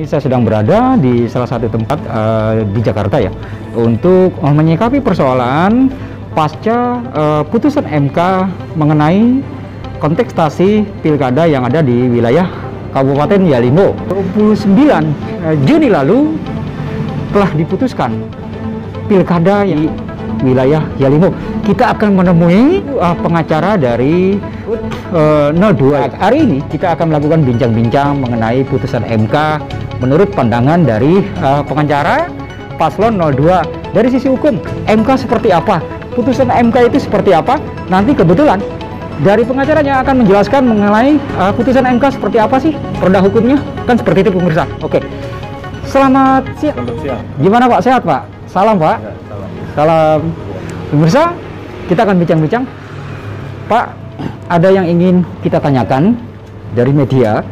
saya sedang berada di salah satu tempat di Jakarta ya, untuk menyikapi persoalan pasca putusan MK mengenai kontestasi pilkada yang ada di wilayah Kabupaten Yalimo. 29 Juni lalu telah diputuskan pilkada di wilayah Yalimo. Kita akan menemui pengacara dari 02. Hari ini kita akan melakukan bincang-bincang mengenai putusan MK menurut pandangan dari pengacara paslon 02. Dari sisi hukum, MK seperti apa? Putusan MK itu seperti apa? Nanti kebetulan dari pengacaranya akan menjelaskan mengenai putusan MK seperti apa sih produk hukumnya, kan seperti itu pemirsa. Oke, selamat siang. Selamat siang. Gimana Pak, sehat Pak? Salam Pak. Ya, salam. Salam. Pemirsa, kita akan bincang-bincang. Pak, ada yang ingin kita tanyakan dari media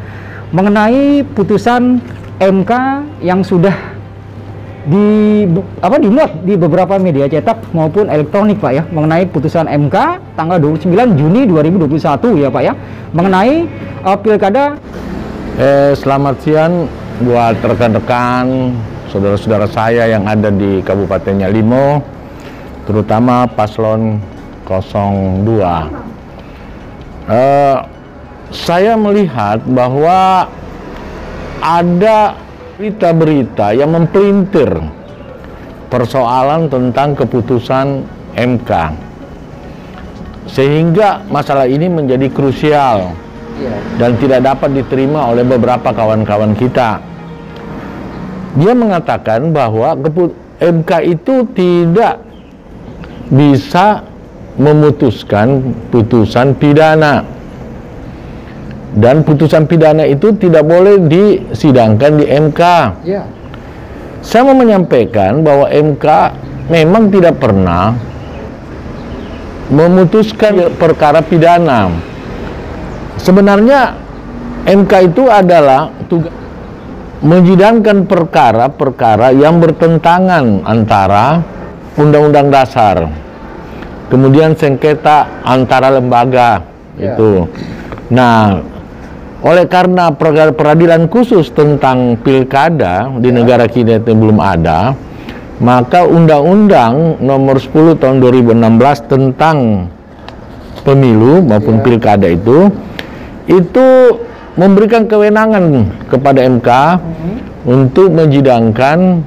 mengenai putusan MK yang sudah dimuat di beberapa media cetak maupun elektronik Pak ya, mengenai putusan MK tanggal 29 Juni 2021 ya Pak ya, mengenai pilkada. Selamat siang buat rekan-rekan, saudara-saudara saya yang ada di Kabupaten Yalimo, terutama paslon 02. Saya melihat bahwa ada berita-berita yang mempelintir persoalan tentang keputusan MK, sehingga masalah ini menjadi krusial dan tidak dapat diterima oleh beberapa kawan-kawan kita. Dia mengatakan bahwa MK itu tidak bisa memutuskan putusan pidana, dan putusan pidana itu tidak boleh disidangkan di MK. Ya. Saya mau menyampaikan bahwa MK memang tidak pernah memutuskan perkara pidana. Sebenarnya MK itu adalah tugas menyidangkan perkara-perkara yang bertentangan antara Undang-Undang Dasar, kemudian sengketa antara lembaga. Itu. Nah, oleh karena peradilan khusus tentang pilkada di negara kita itu belum ada, maka Undang-Undang Nomor 10 Tahun 2016 tentang pemilu maupun pilkada itu memberikan kewenangan kepada MK untuk menyidangkan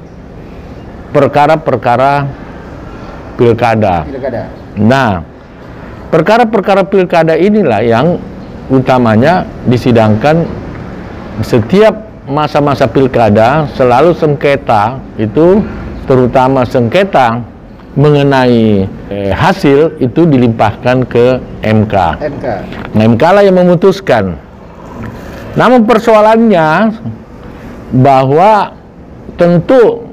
perkara-perkara pilkada. Nah, perkara-perkara pilkada inilah yang utamanya disidangkan setiap masa-masa pilkada. Selalu sengketa itu, terutama sengketa mengenai hasil itu dilimpahkan ke MK. Nah, MK lah yang memutuskan. Namun persoalannya bahwa tentu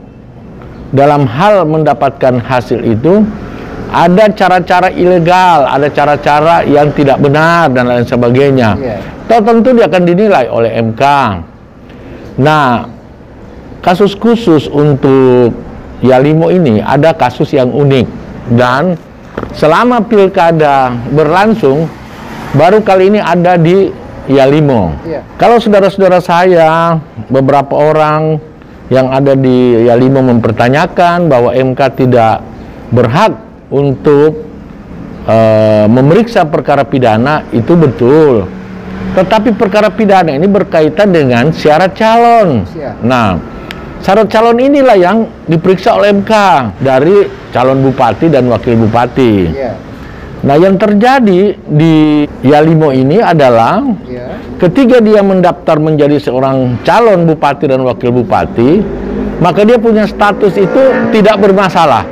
dalam hal mendapatkan hasil itu ada cara-cara ilegal, ada cara-cara yang tidak benar dan lain sebagainya. Tentu dia akan dinilai oleh MK. Nah, kasus khusus untuk Yalimo ini ada kasus yang unik, dan selama pilkada berlangsung baru kali ini ada di Yalimo. Kalau saudara-saudara saya, beberapa orang yang ada di Yalimo mempertanyakan bahwa MK tidak berhak untuk memeriksa perkara pidana, itu betul. Tetapi perkara pidana ini berkaitan dengan syarat calon. Nah, syarat calon inilah yang diperiksa oleh MK dari calon bupati dan wakil bupati. Nah, yang terjadi di Yalimo ini adalah ketika dia mendaftar menjadi seorang calon bupati dan wakil bupati, maka dia punya status itu tidak bermasalah.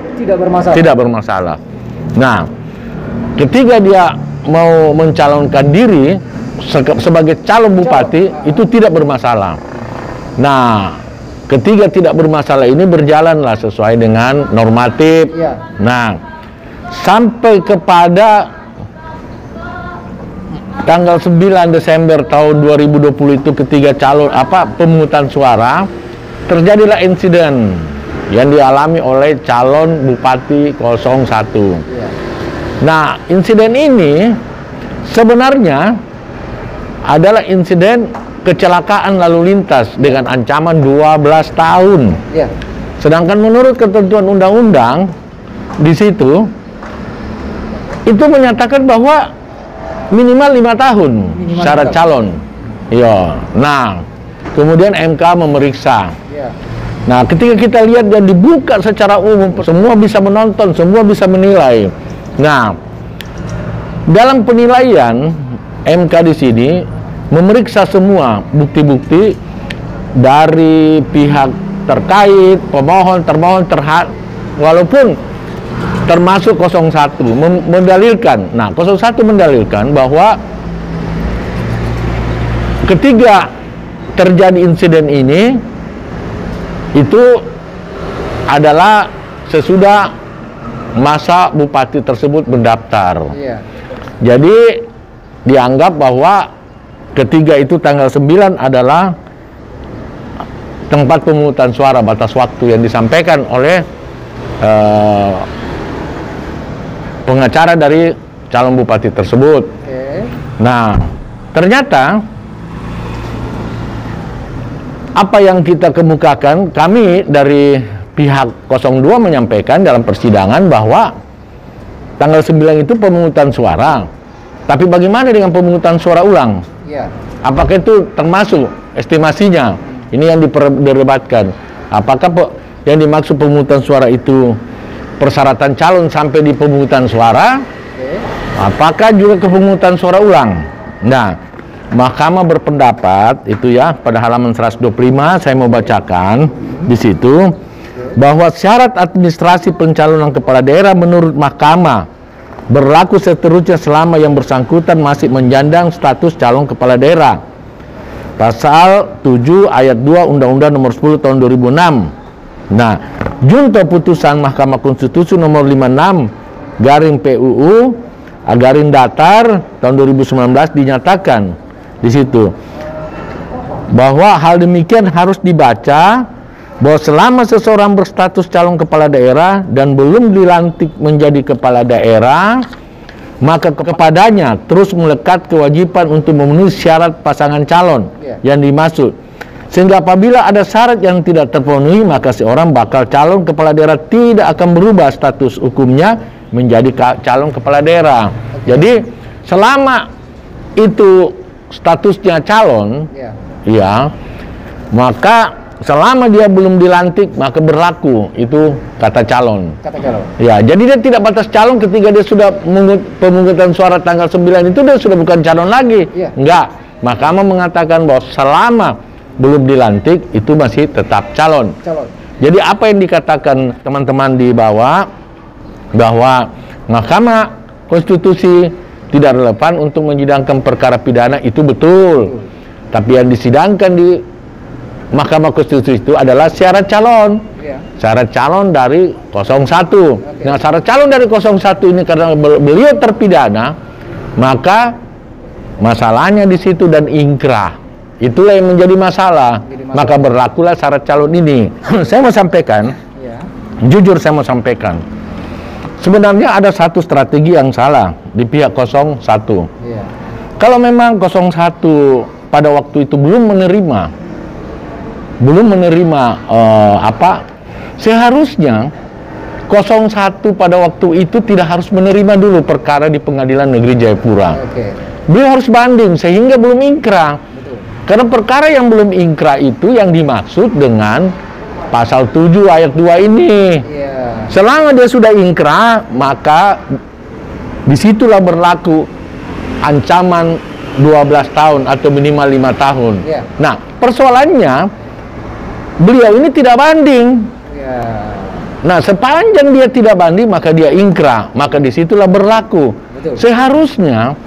Tidak bermasalah. Nah, ketika dia mau mencalonkan diri sebagai calon bupati, itu tidak bermasalah. Nah, ketika tidak bermasalah ini berjalanlah sesuai dengan normatif. Nah, sampai kepada tanggal 9 Desember tahun 2020 itu, ketika pemungutan suara, terjadilah insiden yang dialami oleh calon Bupati 01. Nah, insiden ini sebenarnya adalah insiden kecelakaan lalu lintas dengan ancaman 12 tahun. Ya. Sedangkan menurut ketentuan undang-undang di situ itu menyatakan bahwa minimal 5 tahun syarat calon. Iya. Nah, kemudian MK memeriksa. Ya. Nah, ketika kita lihat dan dibuka secara umum, semua bisa menonton, semua bisa menilai. Nah, dalam penilaian MK di sini memeriksa semua bukti-bukti dari pihak terkait, pemohon, termohon, walaupun termasuk 01 mendalilkan. Nah, 01 mendalilkan bahwa ketika terjadi insiden ini itu adalah sesudah masa bupati tersebut mendaftar. Iya. Jadi dianggap bahwa ketiga itu tanggal 9 adalah tempat pemungutan suara batas waktu yang disampaikan oleh pengacara dari calon bupati tersebut. Oke. Nah, ternyata apa yang kita kemukakan, kami dari pihak 02 menyampaikan dalam persidangan bahwa tanggal 9 itu pemungutan suara. Tapi bagaimana dengan pemungutan suara ulang? Iya. Apakah itu termasuk estimasinya? Ini yang diperdebatkan. Apakah yang dimaksud pemungutan suara itu persyaratan calon sampai di pemungutan suara? Oke. Apakah juga ke pemungutan suara ulang? Nah, Mahkamah berpendapat itu ya pada halaman 125 saya mau bacakan di situ bahwa syarat administrasi pencalonan kepala daerah menurut Mahkamah berlaku seterusnya selama yang bersangkutan masih menjandang status calon kepala daerah. Pasal 7 ayat 2 Undang-Undang Nomor 10 Tahun 2006. Nah, junto putusan Mahkamah Konstitusi Nomor 56 garing PUU garing datar tahun 2019 dinyatakan di situ bahwa hal demikian harus dibaca bahwa selama seseorang berstatus calon kepala daerah dan belum dilantik menjadi kepala daerah, maka kepadanya terus melekat kewajiban untuk memenuhi syarat pasangan calon yang dimaksud. Sehingga apabila ada syarat yang tidak terpenuhi, maka seorang bakal calon kepala daerah tidak akan berubah status hukumnya menjadi calon kepala daerah. Jadi selama itu statusnya calon, ya, maka selama dia belum dilantik maka berlaku itu kata calon. Kata calon. Ya, jadi dia tidak batas calon ketika dia sudah pemungutan suara tanggal 9 itu dia sudah bukan calon lagi. Enggak. Mahkamah mengatakan bahwa selama belum dilantik itu masih tetap calon. Jadi apa yang dikatakan teman-teman di bawah bahwa Mahkamah Konstitusi tidak relevan untuk menyidangkan perkara pidana itu betul. Tapi yang disidangkan di Mahkamah Konstitusi itu adalah syarat calon. Syarat calon dari 01. Nah, syarat calon dari 01 ini karena beliau terpidana, maka masalahnya di situ dan ingkrah. Itulah yang menjadi masalah. Maka berlakulah syarat calon ini. Saya mau sampaikan, jujur saya mau sampaikan. Sebenarnya ada satu strategi yang salah di pihak 01. Kalau memang 01 pada waktu itu belum menerima seharusnya 01 pada waktu itu tidak harus menerima dulu perkara di Pengadilan Negeri Jayapura. Beliau harus banding sehingga belum ingkrah. Karena perkara yang belum ingkrah itu yang dimaksud dengan pasal 7 ayat 2 ini. Selama dia sudah ingkrah, maka disitulah berlaku ancaman 12 tahun atau minimal 5 tahun. Nah, persoalannya beliau ini tidak banding. Nah, sepanjang dia tidak banding, maka dia ingkrah. Maka disitulah berlaku. Seharusnya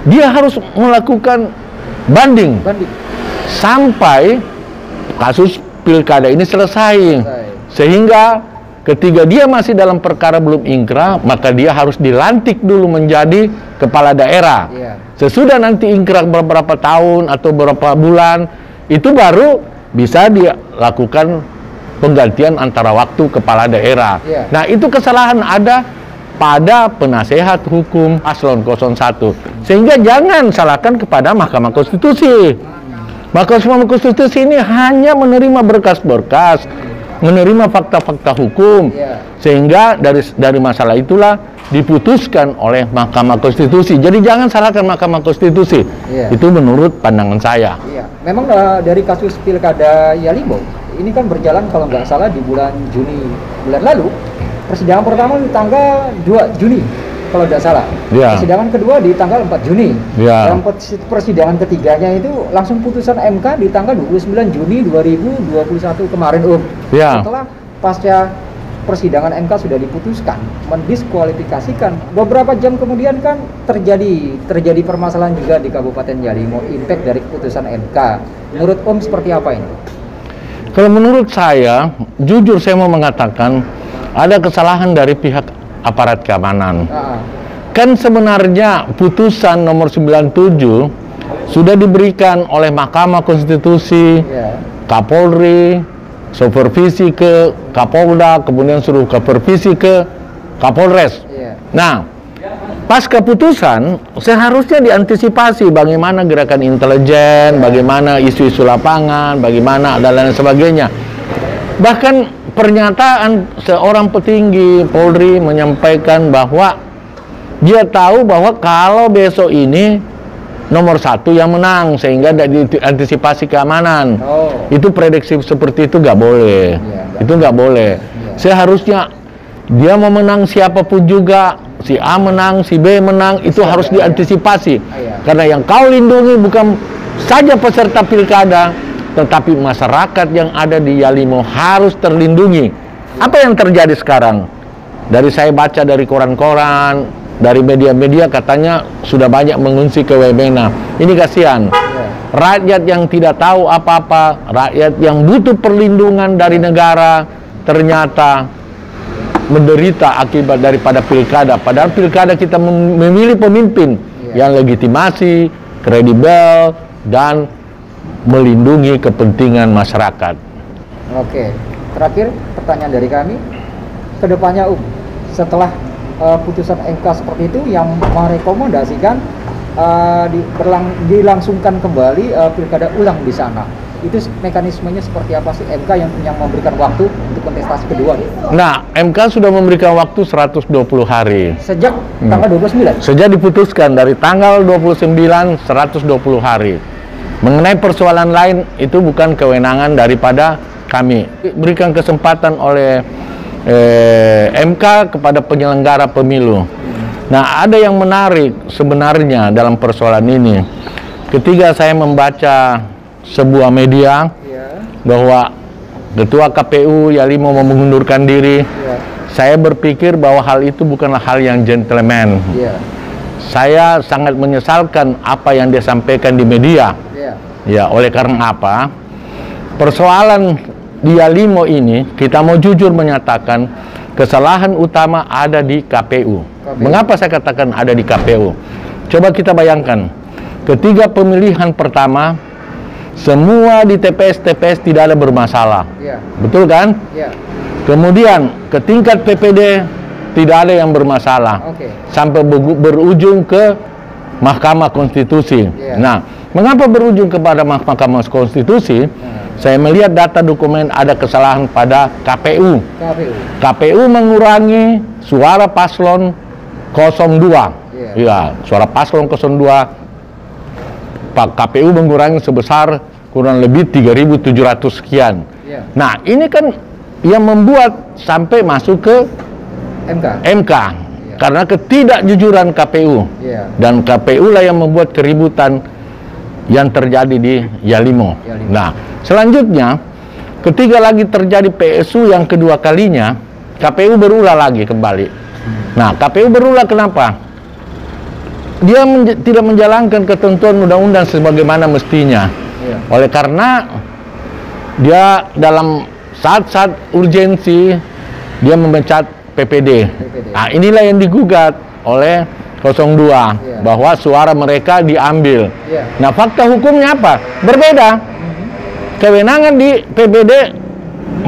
dia harus melakukan banding sampai kasus pilkada ini selesai. Sehingga ketika dia masih dalam perkara belum ingkrah, maka dia harus dilantik dulu menjadi kepala daerah. Sesudah nanti ingkrah beberapa tahun atau beberapa bulan, itu baru bisa dilakukan penggantian antara waktu kepala daerah. Nah, itu kesalahan ada pada penasehat hukum paslon 01. Sehingga jangan salahkan kepada Mahkamah Konstitusi. Mahkamah Konstitusi ini hanya menerima berkas-berkas, menerima fakta-fakta hukum, sehingga dari masalah itulah diputuskan oleh Mahkamah Konstitusi. Jadi jangan salahkan Mahkamah Konstitusi. Itu menurut pandangan saya. Memang dari kasus Pilkada Yalimo ini kan berjalan kalau nggak salah di bulan Juni bulan lalu. Persidangan pertama di tanggal 2 Juni kalau tidak salah. Persidangan kedua di tanggal 4 Juni. Dan persidangan ketiganya itu langsung putusan MK di tanggal 29 Juni 2021 kemarin, Setelah pasca persidangan MK sudah diputuskan mendiskualifikasikan, beberapa jam kemudian kan terjadi permasalahan juga di Kabupaten Yalimo, impact dari putusan MK. Menurut Om seperti apa ini? Kalau menurut saya, jujur saya mau mengatakan ada kesalahan dari pihak aparat keamanan. Kan sebenarnya putusan nomor 97 sudah diberikan oleh Mahkamah Konstitusi, Kapolri, supervisi ke Kapolda, kemudian suruh supervisi ke Kapolres. Nah, pas keputusan seharusnya diantisipasi bagaimana gerakan intelijen, bagaimana isu-isu lapangan, bagaimana dan lain sebagainya. Bahkan pernyataan seorang petinggi Polri menyampaikan bahwa dia tahu bahwa kalau besok ini nomor 1 yang menang, sehingga diantisipasi keamanan. Itu prediksi seperti itu nggak boleh. Itu nggak boleh. Seharusnya dia mau menang siapapun juga, si A menang, si B menang, itu harus diantisipasi. Karena yang kau lindungi bukan saja peserta pilkada, tetapi masyarakat yang ada di Yalimo harus terlindungi. Apa yang terjadi sekarang? Dari saya baca dari koran-koran, dari media-media katanya sudah banyak mengungsi ke Wamena. Ini kasihan. Rakyat yang tidak tahu apa-apa, rakyat yang butuh perlindungan dari negara, ternyata menderita akibat daripada pilkada. Padahal pilkada kita memilih pemimpin yang legitimasi, kredibel, dan melindungi kepentingan masyarakat. Oke, terakhir pertanyaan dari kami, kedepannya setelah putusan MK seperti itu yang merekomendasikan dilangsungkan kembali pilkada ulang di sana, itu mekanismenya seperti apa sih MK yang memberikan waktu untuk kontestasi kedua? Nah, MK sudah memberikan waktu 120 hari. Sejak tanggal 29? Sejak diputuskan dari tanggal 29, 120 hari. Mengenai persoalan lain, itu bukan kewenangan daripada kami. Berikan kesempatan oleh MK kepada penyelenggara pemilu. Nah, ada yang menarik sebenarnya dalam persoalan ini. Ketika saya membaca sebuah media bahwa Ketua KPU Yalimo mau mengundurkan diri, saya berpikir bahwa hal itu bukanlah hal yang gentleman. Saya sangat menyesalkan apa yang dia sampaikan di media. Ya, oleh karena apa? Persoalan di Yalimo ini, kita mau jujur menyatakan kesalahan utama ada di KPU. Mengapa saya katakan ada di KPU? Coba kita bayangkan, ketika pemilihan pertama, semua di TPS tidak ada bermasalah. Betul kan? Kemudian ke tingkat PPD tidak ada yang bermasalah. Sampai berujung ke Mahkamah Konstitusi. Nah, mengapa berujung kepada Mahkamah Konstitusi? Saya melihat data dokumen ada kesalahan pada KPU. KPU mengurangi suara paslon 02. Ya, suara paslon 02 Pak KPU mengurangi sebesar kurang lebih 3.700 sekian. Nah, ini kan yang membuat sampai masuk ke MK. Karena ketidakjujuran KPU. Dan KPU lah yang membuat keributan yang terjadi di Yalimo. Nah, selanjutnya ketika lagi terjadi PSU yang kedua kalinya, KPU berulah lagi kembali. Nah, KPU berulah kenapa? Dia tidak menjalankan ketentuan undang-undang sebagaimana mestinya. Oleh karena dia dalam saat-saat urgensi dia memecat PPD. Nah, inilah yang digugat oleh 02 bahwa suara mereka diambil. Nah, fakta hukumnya apa? Berbeda. Kewenangan di PPD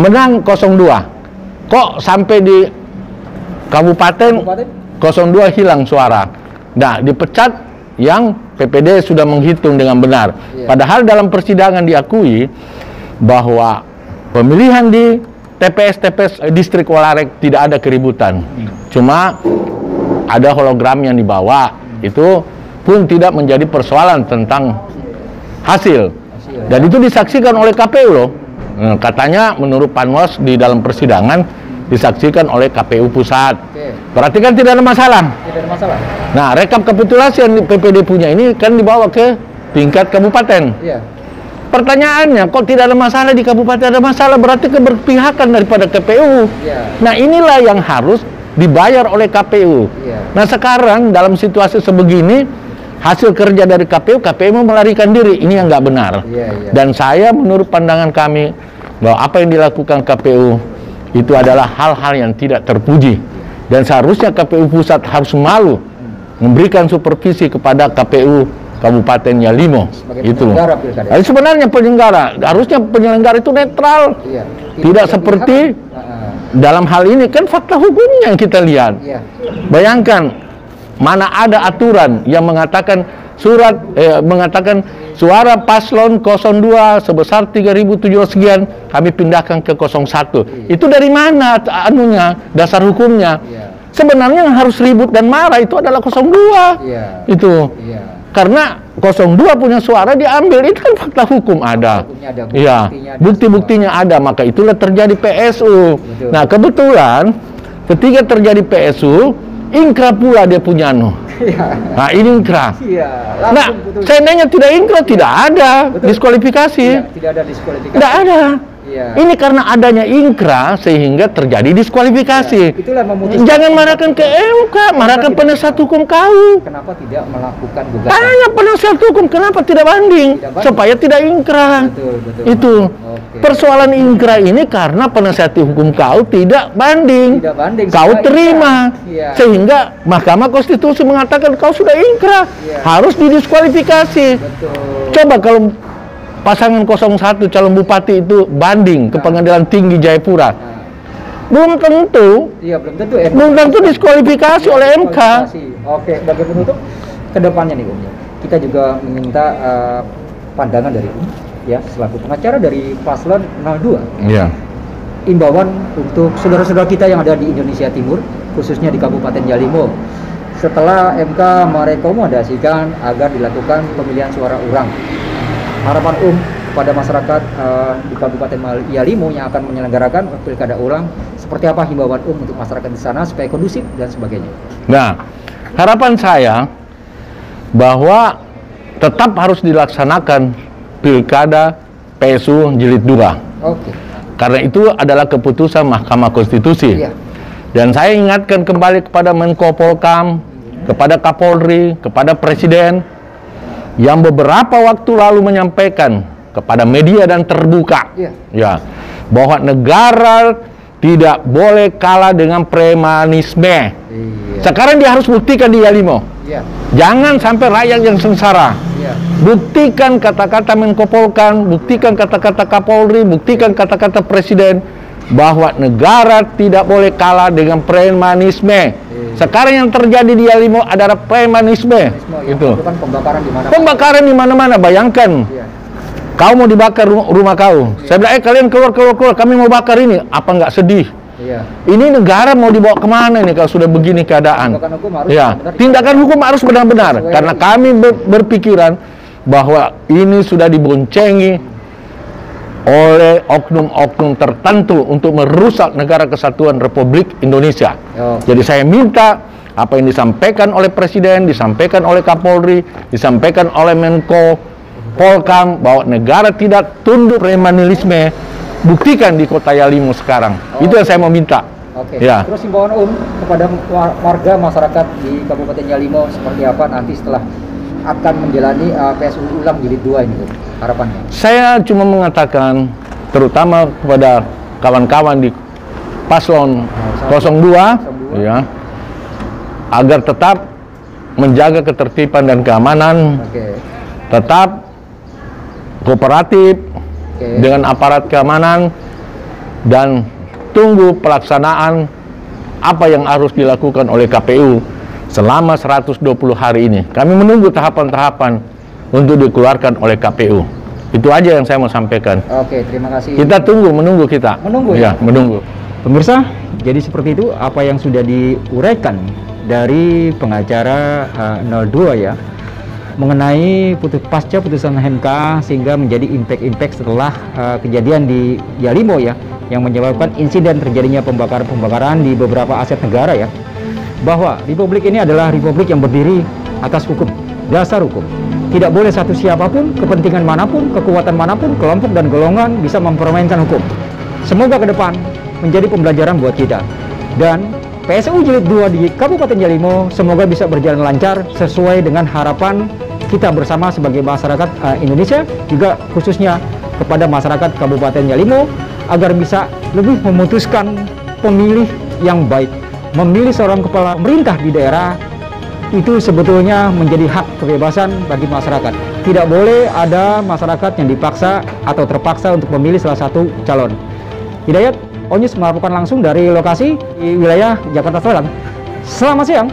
menang 02. Kok sampai di Kabupaten 02 hilang suara? Nah, dipecat yang PPD sudah menghitung dengan benar. Padahal dalam persidangan diakui bahwa pemilihan di TPS distrik Walarek tidak ada keributan. Cuma ada hologram yang dibawa, itu pun tidak menjadi persoalan tentang hasil. Dan itu disaksikan oleh KPU loh. Katanya menurut Panwas di dalam persidangan disaksikan oleh KPU pusat. Berarti kan tidak ada masalah. Tidak ada masalah. Nah, rekap kapitulasi yang PPD punya ini kan dibawa ke tingkat kabupaten. Iya. Pertanyaannya, kok tidak ada masalah di kabupaten, ada masalah, berarti keberpihakan daripada KPU. Iya. Nah, inilah yang harus dibayar oleh KPU. Iya. Nah, sekarang dalam situasi sebegini, hasil kerja dari KPU mau melarikan diri. Ini yang nggak benar. Iya. Dan saya menurut pandangan kami, bahwa apa yang dilakukan KPU itu adalah hal-hal yang tidak terpuji. Dan seharusnya KPU pusat harus malu memberikan supervisi kepada KPU Kabupaten Yalimo. Itu. Jadi sebenarnya penyelenggara, harusnya penyelenggara itu netral. Iya. Tidak seperti dalam hal ini kan fakta hukumnya yang kita lihat. Iya. Bayangkan mana ada aturan yang mengatakan mengatakan suara paslon 02 sebesar 3.700 sekian kami pindahkan ke 01. Itu dari mana dasar hukumnya? Sebenarnya yang harus ribut dan marah itu adalah 02. Itu. Karena 02 punya suara diambil, itu kan fakta hukum ada. Iya, bukti-buktinya ada, maka itulah terjadi PSU. Betul. Nah, kebetulan ketika terjadi PSU, ingkrah pula dia punya Nah, ini ingkrah. Nah, seandainya tidak ingkrah, tidak ada diskualifikasi. Tidak ada diskualifikasi. Tidak ada. Ini karena adanya ingkrah sehingga terjadi diskualifikasi. Itulah memutuskan. Jangan marahkan ke MK, marahkan penasihat hukum kau. Kenapa tidak melakukan gugatan? Tanya penasihat hukum kenapa tidak banding, supaya tidak ingkrah. Betul. Itu. Persoalan ingkrah ini karena penasihat hukum kau tidak banding. Kau terima. Sehingga Mahkamah Konstitusi mengatakan kau sudah ingkrah, harus didiskualifikasi. Coba kalau pasangan 01 calon bupati itu banding ke Pengadilan Tinggi Jayapura, belum tentu diskualifikasi oleh MK. Oke, sebagai penutup kedepannya nih Om, kita juga meminta pandangan dari Om ya selaku pengacara dari paslon 02. Iya. Imbauan untuk saudara-saudara kita yang ada di Indonesia Timur, khususnya di Kabupaten Yalimo, setelah MK merekomendasikan agar dilakukan pemilihan suara ulang. Harapan kepada masyarakat di Kabupaten Yalimo yang akan menyelenggarakan pilkada ulang, seperti apa himbauan untuk masyarakat di sana supaya kondusif dan sebagainya. Nah, harapan saya bahwa tetap harus dilaksanakan pilkada PSU jilid 2. Karena itu adalah keputusan Mahkamah Konstitusi. Dan saya ingatkan kembali kepada Menko Polkam, kepada Kapolri, kepada Presiden yang beberapa waktu lalu menyampaikan kepada media dan terbuka bahwa negara tidak boleh kalah dengan premanisme. Sekarang dia harus buktikan di Yalimo. Jangan sampai rakyat yang sengsara. Buktikan kata-kata Menko Polkam, buktikan kata-kata Kapolri, buktikan kata-kata Presiden bahwa negara tidak boleh kalah dengan premanisme. Sekarang yang terjadi di Yalimo adalah premanisme. Itu. Pembakaran di mana-mana. Bayangkan, kau mau dibakar rumah kau. Saya bilang, kalian keluar, kami mau bakar ini. Apa nggak sedih? Ini negara mau dibawa kemana ini kalau sudah begini keadaan? Tindakan hukum harus benar-benar. Karena kami berpikiran bahwa ini sudah diboncengi oleh oknum-oknum tertentu untuk merusak negara kesatuan Republik Indonesia. Jadi saya minta apa yang disampaikan oleh Presiden, disampaikan oleh Kapolri, disampaikan oleh Menko Polkam bahwa negara tidak tunduk premanisme, buktikan di Kota Yalimo sekarang. Itu yang saya mau minta. Terus himbauan kepada warga masyarakat di Kabupaten Yalimo seperti apa nanti setelah akan menjalani PSU ulang jilid 2 ini, harapannya? Saya cuma mengatakan terutama kepada kawan-kawan di paslon 02 agar tetap menjaga ketertiban dan keamanan, tetap kooperatif dengan aparat keamanan, dan tunggu pelaksanaan apa yang harus dilakukan oleh KPU. selama 120 hari ini. Kami menunggu tahapan-tahapan untuk dikeluarkan oleh KPU. Itu aja yang saya mau sampaikan. Oke, terima kasih. Kita menunggu kita. Menunggu ya? Menunggu. Pemirsa, jadi seperti itu apa yang sudah diuraikan dari pengacara 02 ya, mengenai pasca putusan MK, sehingga menjadi impact setelah kejadian di Yalimo ya, yang menyebabkan insiden terjadinya pembakaran di beberapa aset negara ya, bahwa republik ini adalah republik yang berdiri atas hukum, dasar hukum. Tidak boleh satu siapapun, kepentingan manapun, kekuatan manapun, kelompok dan golongan bisa mempermainkan hukum. Semoga ke depan menjadi pembelajaran buat kita. Dan PSU Jilid 2 di Kabupaten Yalimo semoga bisa berjalan lancar sesuai dengan harapan kita bersama sebagai masyarakat Indonesia, juga khususnya kepada masyarakat Kabupaten Yalimo, agar bisa lebih memutuskan pemilih yang baik. Memilih seorang kepala pemerintah di daerah itu sebetulnya menjadi hak kebebasan bagi masyarakat. Tidak boleh ada masyarakat yang dipaksa atau terpaksa untuk memilih salah satu calon. Hidayat, Onyus melaporkan langsung dari lokasi di wilayah Jakarta Selatan. Selamat siang.